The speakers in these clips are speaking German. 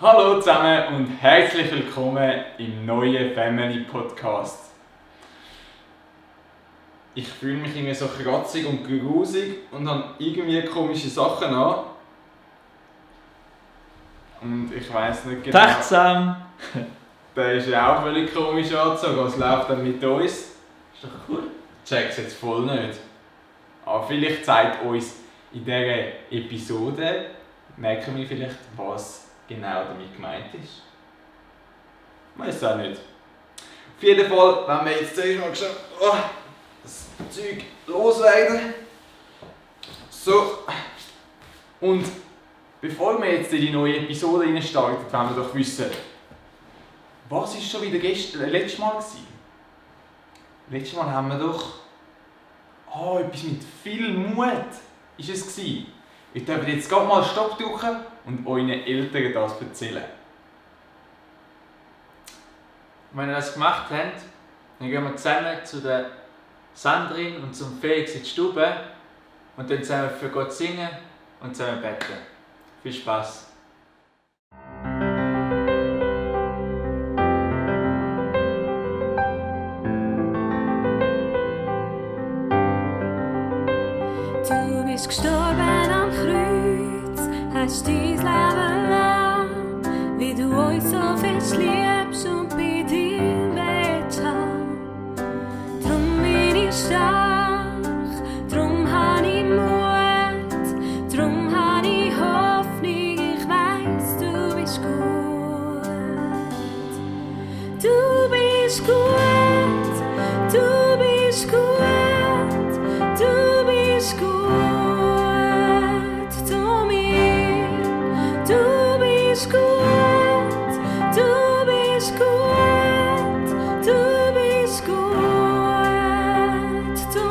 Hallo zusammen und herzlich willkommen im neuen Family Podcast. Ich fühle mich irgendwie so kratzig und grusig und habe irgendwie komische Sachen an. Und ich weiss nicht genau. Tag zusammen! Der ist ja auch völlig komisch angezogen. Was läuft denn mit uns? Ist doch cool. Ich check's jetzt voll nicht. Aber vielleicht zeigt uns in dieser Episode, merken wir vielleicht, was genau damit gemeint ist. Ich weiss es auch nicht. Auf jeden Fall, wenn wir jetzt zuerst mal schnell das Zeug loswerden. So. Und bevor wir jetzt in die neue Episode starten, wollen wir doch wissen, was war schon wieder letztes Mal gewesen? Letztes Mal haben wir doch etwas mit viel Mut ist es gewesen. Ich darf jetzt gerade mal Stopp drücken und euren Eltern das erzählen. Wenn ihr das gemacht habt, dann gehen wir zusammen zu der Sandrine und zum Felix in die Stube und dann zusammen für Gott singen und zusammen beten. Viel Spaß! Du bist gestorben am Kreuz, hast dein Leben lang, wie du uns so fest liebst und bei dir willst haben. Drum bin ich stark, drum habe ich Mut, drum habe ich Hoffnung, ich weiss, du bist gut. Du bist gut, du bist gut. Du bist gut zu mir, du bist gut, du bist gut, du bist gut zu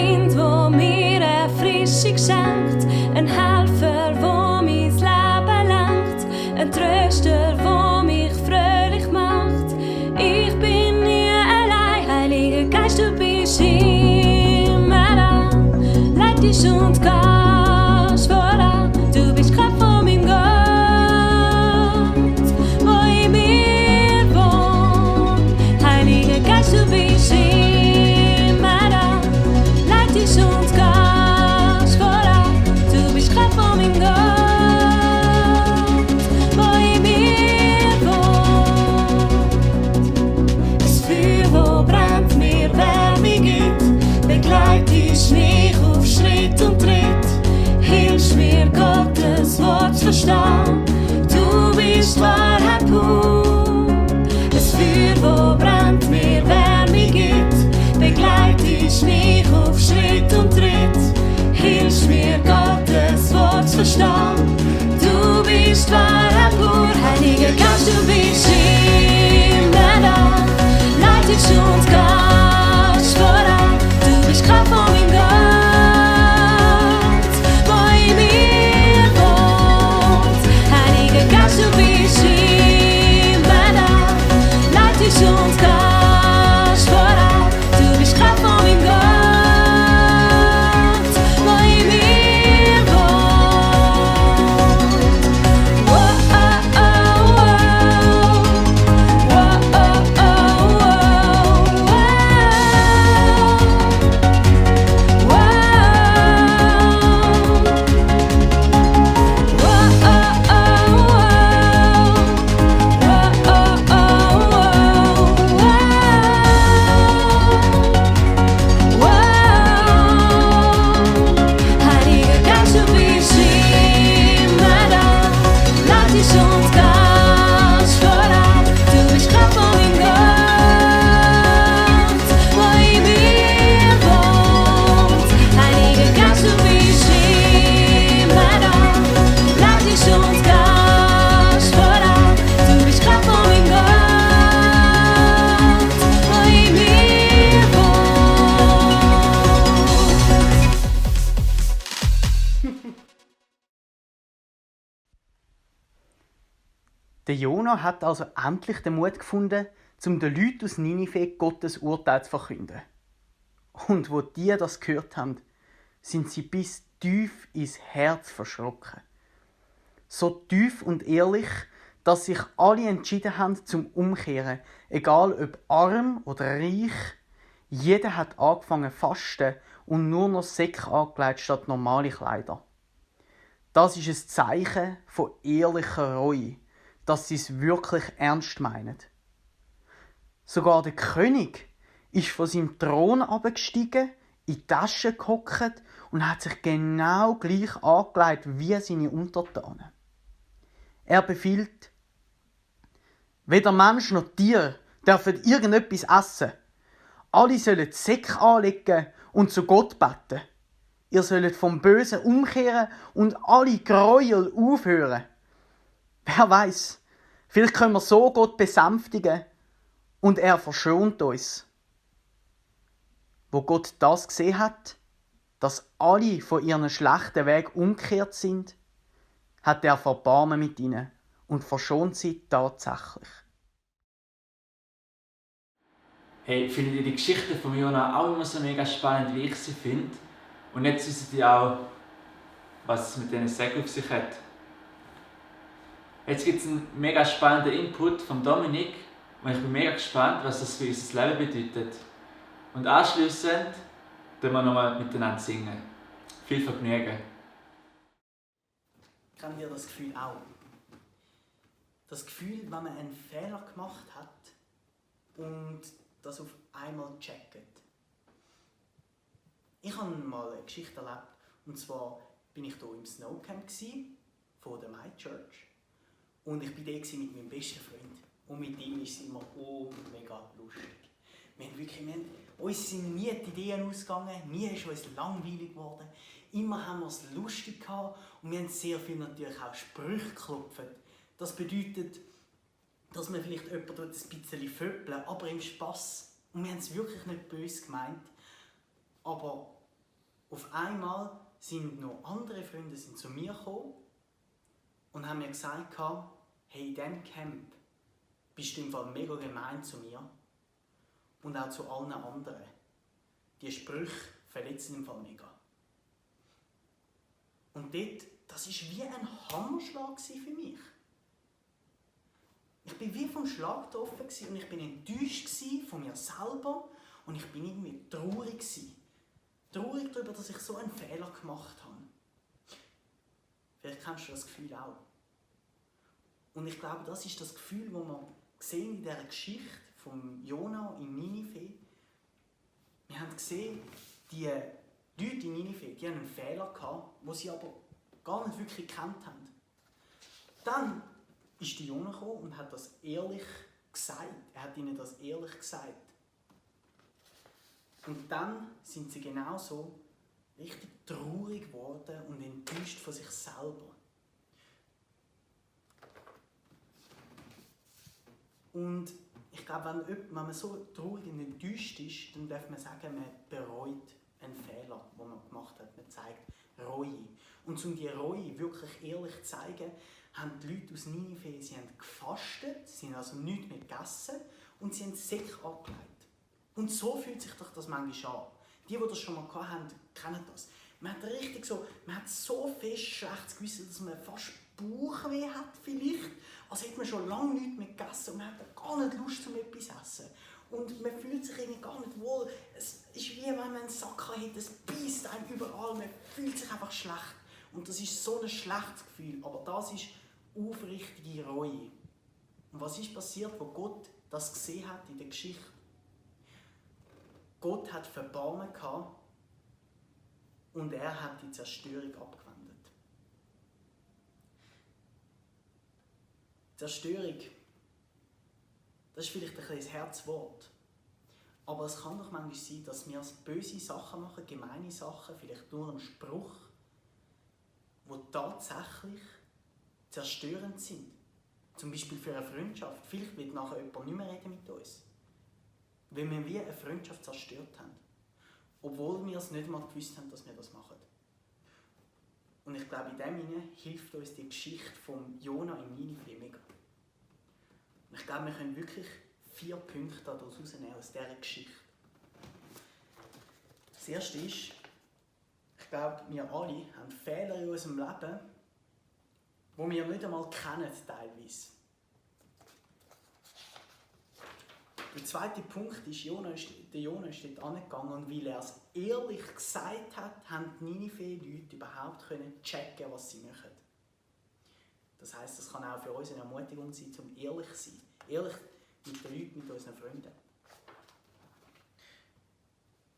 Freund, wo mir eine Frische schenkt, ein Helfer, wo mein Leben lenkt, ein Tröster, wo mich fröhlich macht. Ich bin nie allein, Heiliger Geist, du bist immer da. Leitest und gehst voran, du bist Kraft von meinem Gott, wo in mir wohnt. Heiliger Geist, du bist immer da. Leitest und gehst voran, du bist Kraft von meinem Gott, wo in mir wohnt. Das Feuer, wo brennt, mir Wärme gibt, begleitest mich auf Schritt und Tritt. Hilfst mir, Gottes Wort zu verstehen. Du bist Wahrheit pur. Das Feuer, wo brennt, mir Wärme gibt, begleitest mich auf Schritt und Tritt. Hilfst mir, Gottes Wort zu verstehen. Du bist Wahrheit pur. Heiliger Geist, du bist immer da. Leitest und gehst voran. Du bist Kraft von meinem Gott, wo in mir wohnt. Heiliger Geist, du bist immer da. Leitest und gehst voran. Du bist Kraft von meinem Gott, wo in mir wohnt. Oh, oh, oh, oh. Oh, oh, oh, oh, Heiliger Geist, du bist immer da. Leitest und gehst voran. Du bist Kraft von meinem Gott, wo in mir wohnt. Heiliger Geist, du bist immer da. Leitest und gehst voran. Du bist Kraft von meinem Gott, wo in mir wohnt. Der Jona hat also endlich den Mut gefunden, um den Leuten aus Ninive Gottes Urteil zu verkünden. Und wo die das gehört haben, sind sie bis tief ins Herz verschrocken. So tief und ehrlich, dass sich alle entschieden haben zum Umkehren, egal ob arm oder reich. Jeder hat angefangen zu fasten und nur noch Säcke angelegt statt normale Kleider. Das ist ein Zeichen von ehrlicher Reue, dass sie es wirklich ernst meinen. Sogar der König ist von seinem Thron abgestiegen, in die Tasche gehockt und hat sich genau gleich angelegt wie seine Untertanen. Er befiehlt: Weder Mensch noch Tier dürfen irgendetwas essen. Alle sollen die Säcke anlegen und zu Gott beten. Ihr sollt vom Bösen umkehren und alle Gräuel aufhören. Wer weiß, vielleicht können wir so Gott besänftigen und er verschont uns. Wo Gott das gesehen hat, dass alle von ihren schlechten Weg umgekehrt sind, hat er Erbarmen mit ihnen und verschont sie tatsächlich. Hey, findet ihr die Geschichte von Jona auch immer so mega spannend, wie ich sie finde? Und jetzt wissen die auch, was es mit diesen Säcken auf sich hat. Jetzt gibt es einen mega spannenden Input von Dominik und ich bin mega gespannt, was das für unser Leben bedeutet. Und anschliessend singen wir nochmal miteinander singen. Viel Vergnügen. Kennt ihr das Gefühl auch? Das Gefühl, wenn man einen Fehler gemacht hat und das auf einmal checkt. Ich habe mal eine Geschichte erlebt, und zwar bin ich hier im Snowcamp von der My Church und ich war da mit meinem besten Freund und mit ihm ist es immer mega lustig. Uns sind nie die Ideen ausgegangen, nie ist uns langweilig geworden, immer haben wir es lustig gehabt und wir haben sehr viel natürlich auch Sprüche geklopft. Das bedeutet, dass wir vielleicht jemanden ein bisschen föppeln, aber im Spass. Und wir haben es wirklich nicht böse gemeint. Aber Auf einmal sind noch andere Freunde zu mir gekommen und haben mir gesagt, hey, in diesem Camp bist du im Fall mega gemein zu mir und auch zu allen anderen. Die Sprüche verletzen im Fall mega. Und dort, das war wie ein Hammerschlag für mich. Ich war wie vom Schlag getroffen und ich war enttäuscht von mir selber und ich war irgendwie traurig. Traurig darüber, dass ich so einen Fehler gemacht habe. Vielleicht kennst du das Gefühl auch. Und ich glaube, das ist das Gefühl, das wir sehen in dieser Geschichte von Jona in Ninive. Wir haben gesehen, die Leute in Ninive, die haben einen Fehler gehabt, den sie aber gar nicht wirklich gekannt haben. Dann ist der Jona gekommen und hat das ehrlich gesagt. Er hat ihnen das ehrlich gesagt. Und dann sind sie genauso richtig traurig geworden und enttäuscht von sich selber. Und ich glaube, wenn man so traurig und enttäuscht ist, dann darf man sagen, man bereut einen Fehler, den man gemacht hat. Man zeigt Reue. Und um die Reue wirklich ehrlich zu zeigen, haben die Leute aus Ninive, sie haben gefastet, sie haben also nichts mehr gegessen und sie haben Säcke abgelegt. Und so fühlt sich doch das manchmal an. Die das schon mal hatten, kennen das. Man hat so fest schlechtes Gewissen, dass man fast Bauchweh hat vielleicht. Als hätte man schon lange nichts mehr gegessen und man hat gar nicht Lust, um etwas zu essen. Und man fühlt sich irgendwie gar nicht wohl. Es ist wie wenn man einen Sack hat, es beißt einem überall, man fühlt sich einfach schlecht. Und das ist so ein schlechtes Gefühl, aber das ist aufrichtige Reue. Und was ist passiert, wo Gott das gesehen hat in der Geschichte? Gott hat Verbarmen gehabt und er hat die Zerstörung abgewendet. Zerstörung, das ist vielleicht ein kleines Herzwort. Aber es kann doch manchmal sein, dass wir böse Sachen machen, gemeine Sachen, vielleicht nur einen Spruch, die tatsächlich zerstörend sind. Zum Beispiel für eine Freundschaft. Vielleicht wird nachher jemand nicht mehr reden mit uns. Weil wir wie eine Freundschaft zerstört haben. Obwohl wir es nicht mal gewusst haben, dass wir das machen. Und ich glaube, in dem Sinne hilft uns die Geschichte von Jona in Ninive mega. Und ich glaube, wir können wirklich 4 Punkte daraus herausnehmen aus dieser Geschichte. Das erste ist, ich glaube, wir alle haben Fehler in unserem Leben, die wir nicht einmal kennen, teilweise. Der zweite Punkt ist, der Jona ist dort angegangen und weil er es ehrlich gesagt hat, haben die Ninive-Leute überhaupt checken, was sie machen. Das heisst, das kann auch für uns eine Ermutigung sein, um ehrlich zu sein. Ehrlich mit den Leuten, mit unseren Freunden.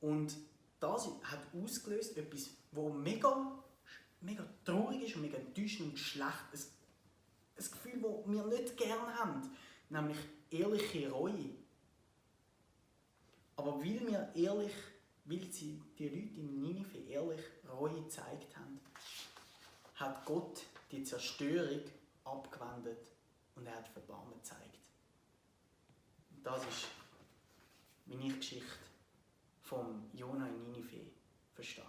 Und das hat ausgelöst etwas, das mega traurig ist und mega enttäuschend und schlecht. Ein Gefühl, das wir nicht gerne haben, nämlich ehrliche Reue. Aber weil die Leute in Ninive ehrlich Reue gezeigt haben, hat Gott die Zerstörung abgewendet und er hat Verbarmen gezeigt. Und das ist, wie ich die Geschichte von Jona in Ninive verstehe.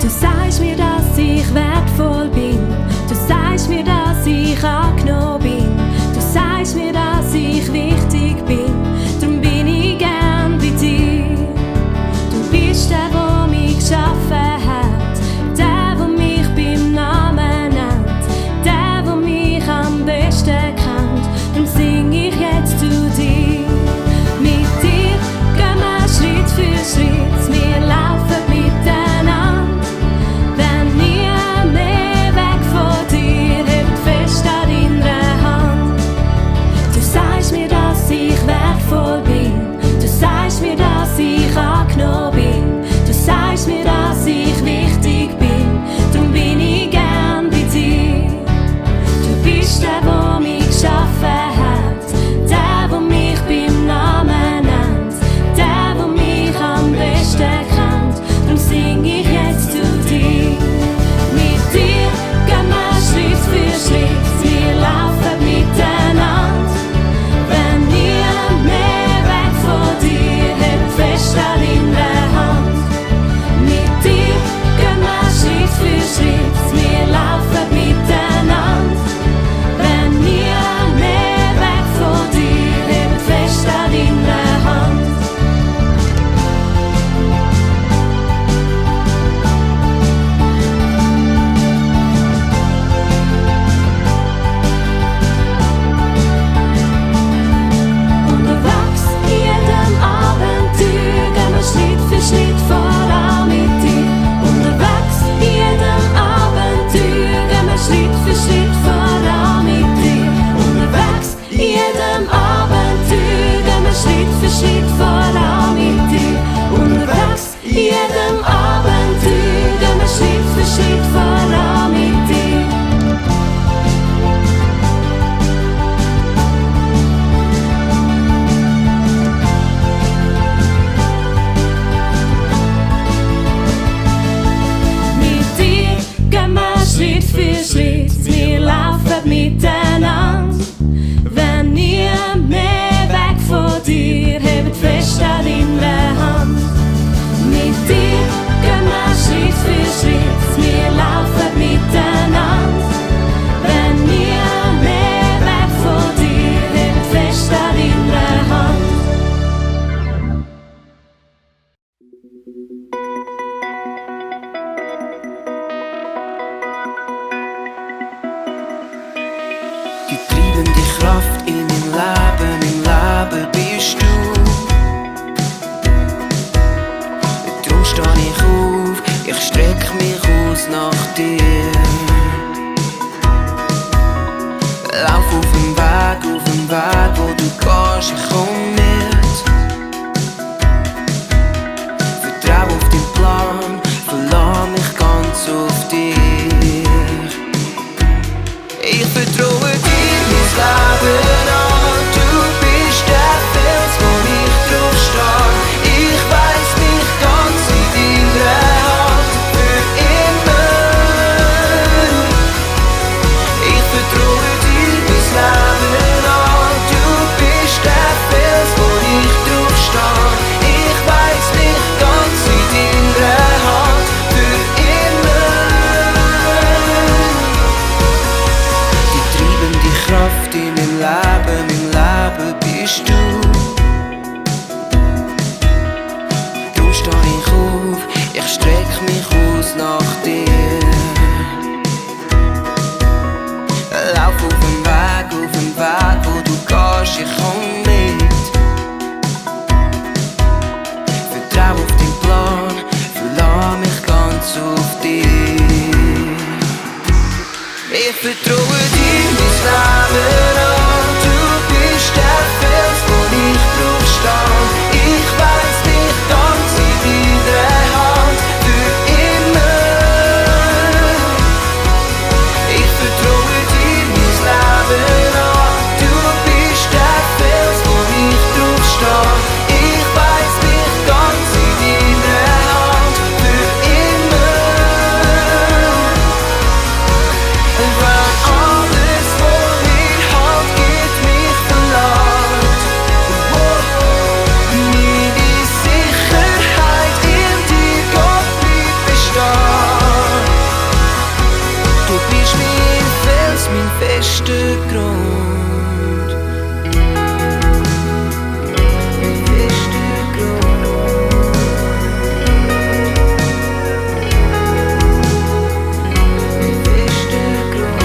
Du sagst mir, dass ich wertvoll bin. Du sagst mir, dass ich angenommen bin. Du sagst mir, dass ich wichtig bin. Darum bin ich gern bei dir. Du bist der, der mich geschaffen hat. Der, der mich beim Namen nennt. Der, der mich am besten kennt. Darum sing ich jetzt zu dir. Mit dir gehen wir Schritt für Schritt. Wir laufen miteinander. Wenn nie mehr weg von dir, hebt fest an deiner Hand. Mit dir gehen wir Schritt für Schritt, wir laufen miteinander. Wenn nie mehr weg von dir, hebt fest an deiner Hand. Die treibende Kraft in meinem Leben bist du. Darum stehe ich auf, ich streck mich aus nach dir. Lauf auf dem Weg, wo du gehst, ich komm mit. Vertrau auf deinen Plan, verlass mich ganz auf dich. Ich vertraue dir mein Leben an. Du bist der Fels, wo ich drauf stehe. Ich weiss mich ganz in deiner Hand für immer. Ich vertraue dir mein Leben an. Du bist der Fels, wo ich drauf stehe. Ich weiss mich ganz in deiner Hand für immer. Die treibende Kraft in meinem Leben bist du. Darum stehe ich auf, ich streck mich aus nach dir. Lauf auf dem Weg, wo du gehst, ich komm mit. Vertrau auf deinen Plan, verlass mich ganz auf dich. Ich vertraue dir mein Leben an. Du bist der Fels, wo ich drauf stehe. Ich weiss mich ganz in deiner Hand für immer. Ich vertraue dir mein Leben an. Du bist der Fels, wo ich drauf stehe. Ich weiss mich ganz in deiner Hand für immer. Weil alles, was mir halt gibt, mich verlangt. Meine Sicherheit in dir, Gott, bleibt bestehen. Du bist mein Fels, mein fester Grund. Mein fester Grund. Mein fester Grund.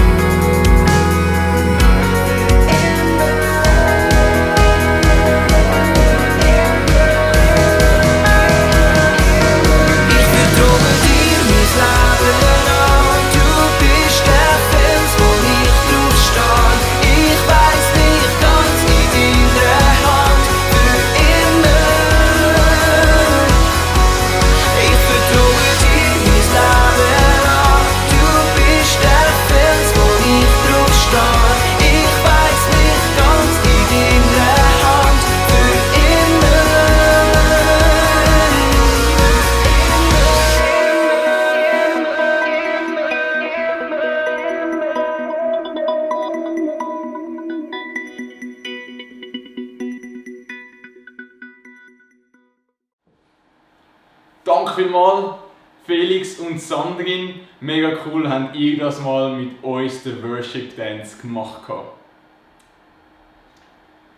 Ich vertraue dir mein Leben an. Du bist der Fels, wo ich drauf stehe. Ich weiss mich ganz in deiner Hand für immer. Ich vertraue dir mein Leben an. Du bist der Fels, wo ich drauf stehe. Ich weiss mich ganz in deiner Hand für immer. Danke vielmals, Felix und Sandrine. Mega cool, habt ihr das mal mit uns den Worship Dance gemacht.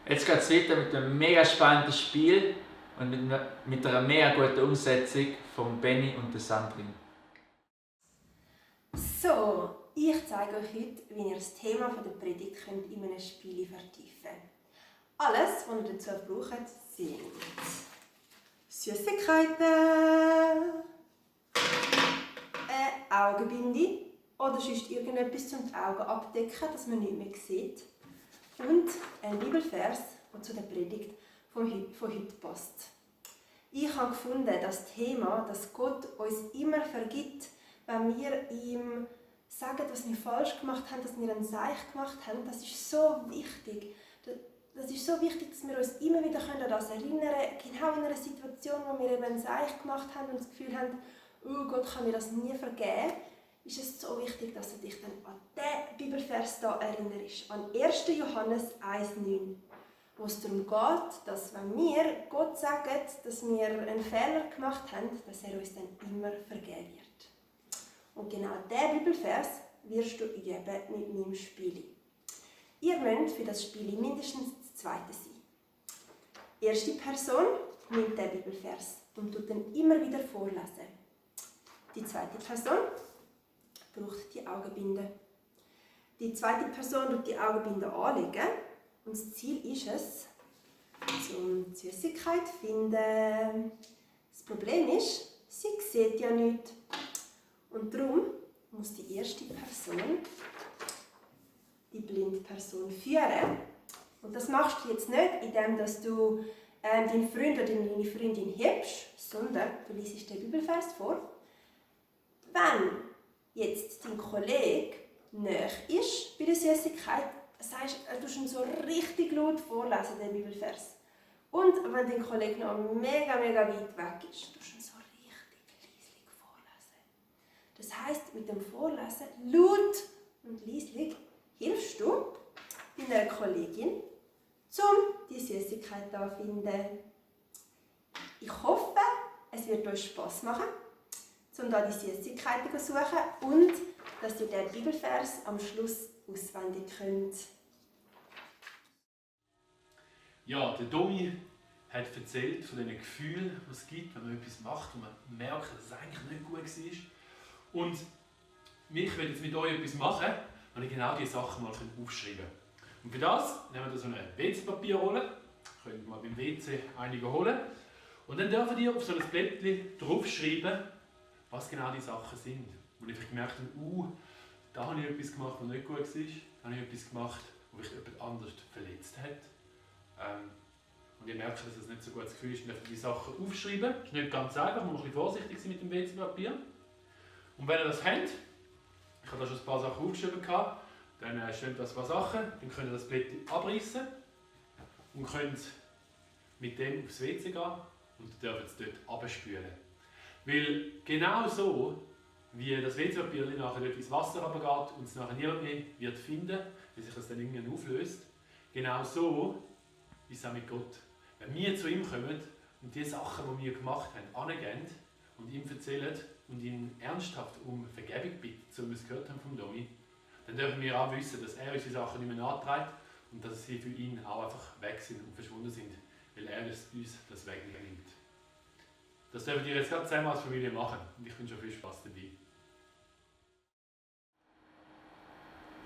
Jetzt geht es weiter mit einem mega spannenden Spiel und mit einer mega guten Umsetzung von Benny und der Sandrine. So, ich zeige euch heute, wie ihr das Thema der Predigt in einem Spiel vertiefen könnt. Alles, was ihr dazu braucht, sind Süßigkeiten, eine Augenbinde oder sonst irgendetwas zum die Augen abdecken, dass man nichts mehr sieht. Und ein Bibelvers, der zu der Predigt von heute passt. Ich habe gefunden, das Thema, dass Gott uns immer vergibt, wenn wir ihm sagen, was wir falsch gemacht haben, dass wir einen Seich gemacht haben, das ist so wichtig. Das ist so wichtig, dass wir uns immer wieder an das erinnern können, genau in einer Situation, wo wir eben einen Seich gemacht haben und das Gefühl haben, oh Gott kann mir das nie vergeben, ist es so wichtig, dass du dich dann an diesen Bibelvers hier erinnerst, an 1. Johannes 1,9, wo es darum geht, dass wenn wir Gott sagen, dass wir einen Fehler gemacht haben, dass er uns dann immer vergeben wird. Und genau diesen Bibelvers wirst du üben mit meinem Spiel. Ihr müsst für das Spiel mindestens das zweite sein. Die erste Person nimmt den Bibelvers und tut ihn immer wieder vorlesen. Die zweite Person braucht die Augenbinde. Die zweite Person tut die Augenbinde anlegen und das Ziel ist es, zum Süßigkeit zu finden. Das Problem ist, sie sieht ja nichts. Und darum muss die erste Person die blinde Person führen. Und das machst du jetzt nicht, indem du deinen Freund oder deine Freundin hebst, sondern du liest den Bibelvers vor. Wenn jetzt dein Kollege nahe ist bei der Süßigkeit, sagst du ihn so richtig laut vorlesen, den Bibelvers. Und wenn dein Kollege noch mega weit weg ist, tust du ihn so richtig leislich vorlesen. Das heisst, mit dem Vorlesen laut und leislich hilfst du deiner Kollegin, um die Süßigkeit zu finden. Ich hoffe, es wird euch Spass machen, um da die Süßigkeiten zu suchen und dass ihr den Bibelvers am Schluss auswendig könnt. Ja, der Domi hat erzählt von diesen Gefühlen, die es gibt, wenn man etwas macht und man merkt, dass es eigentlich nicht gut war. Und ich will jetzt mit euch etwas machen, und ich genau diese Sachen mal aufschreiben kann. Und für das nehmen wir so eine WC-Papierrolle, könnt ihr mal beim WC einige holen. Und dann dürft ihr auf so ein Blättchen draufschreiben, was genau die Sachen sind. Und ich gemerkt habe, da habe ich etwas gemacht, was nicht gut war, da habe ich etwas gemacht, wo mich jemand anders verletzt hat. Und ihr merkt, dass es nicht so ein gutes Gefühl ist, dann dürft ihr die Sachen aufschreiben. Das ist nicht ganz einfach, man muss ein bisschen vorsichtig sein mit dem WC-Papier. Und wenn ihr das habt, ich habe da schon ein paar Sachen aufgeschrieben, dann stehen das ein paar Sachen, dann könnt ihr das Blättchen abreißen und könnt mit dem aufs WC gehen und dürft es dort abspülen. Weil genau so, wie das WC-Papier nachher dort ins Wasser runtergeht und es nachher niemand mehr wird finden, wie sich das dann irgendwann auflöst, genau so ist es auch mit Gott. Wenn wir zu ihm kommen und die Sachen, die wir gemacht haben, angehen und ihm erzählen und ihn ernsthaft um Vergebung bitten, so wie wir es gehört haben vom Domi, dann dürfen wir auch wissen, dass er unsere Sachen nicht mehr antreibt und dass sie für ihn auch einfach weg sind und verschwunden sind, weil er uns das wegnimmt. Das dürfen wir jetzt gerade zusammen als Familie machen und ich wünsche euch viel Spaß dabei.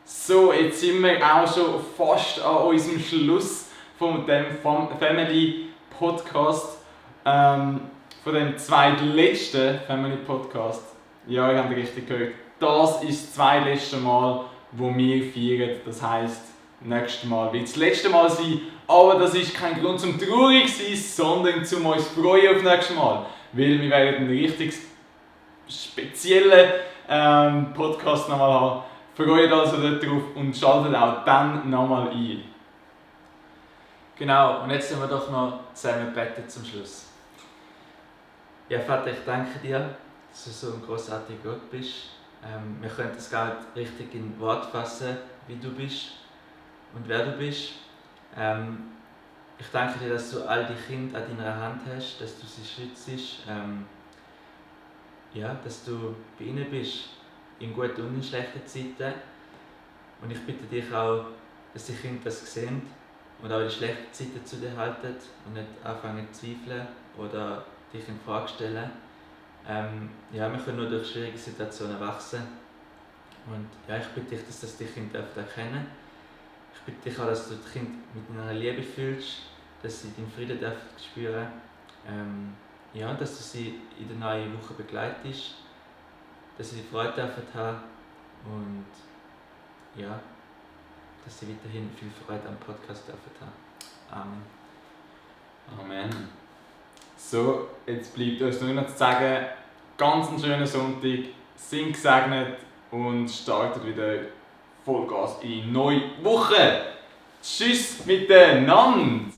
So, jetzt sind wir auch schon fast an unserem Schluss von dem Family Podcast. Von dem zweitletzten Family Podcast. Ja, ihr habt richtig gehört. Das ist das zweitletzte Mal, wo wir feiern. Das heisst, nächstes Mal wird das letzte Mal sein. Aber das ist kein Grund zum traurig sein, sondern zum uns freuen auf nächstes Mal. Weil wir werden einen richtig speziellen Podcast nochmal haben. Freut also darauf und schaltet auch dann nochmal ein. Genau, und jetzt sind wir doch noch zusammen beten zum Schluss. Ja, Vater, ich danke dir, dass du so ein großartiger Gott bist. Wir können das gar nicht richtig in Wort fassen, wie du bist und wer du bist. Ich danke dir, dass du all die Kinder an deiner Hand hast, dass du sie schützt, dass du bei ihnen bist, in guten und in schlechten Zeiten. Und ich bitte dich auch, dass die Kinder das sehen und auch die schlechten Zeiten zu dir halten und nicht anfangen zu zweifeln oder dich in Frage stellen. Wir können nur durch schwierige Situationen wachsen. Und ich bitte dich, dass das die Kinder erkennen dürfen. Ich bitte dich auch, dass du die Kinder mit deiner Liebe fühlst, dass sie deinen Frieden spüren dürfen. Dass du sie in der neuen Woche begleitest, dass sie Freude haben und dass sie weiterhin viel Freude am Podcast haben. Amen. Amen. So, jetzt bleibt uns nur noch zu sagen, ganz einen schönen Sonntag, sind gesegnet und startet wieder Vollgas in die neue Woche. Tschüss miteinander!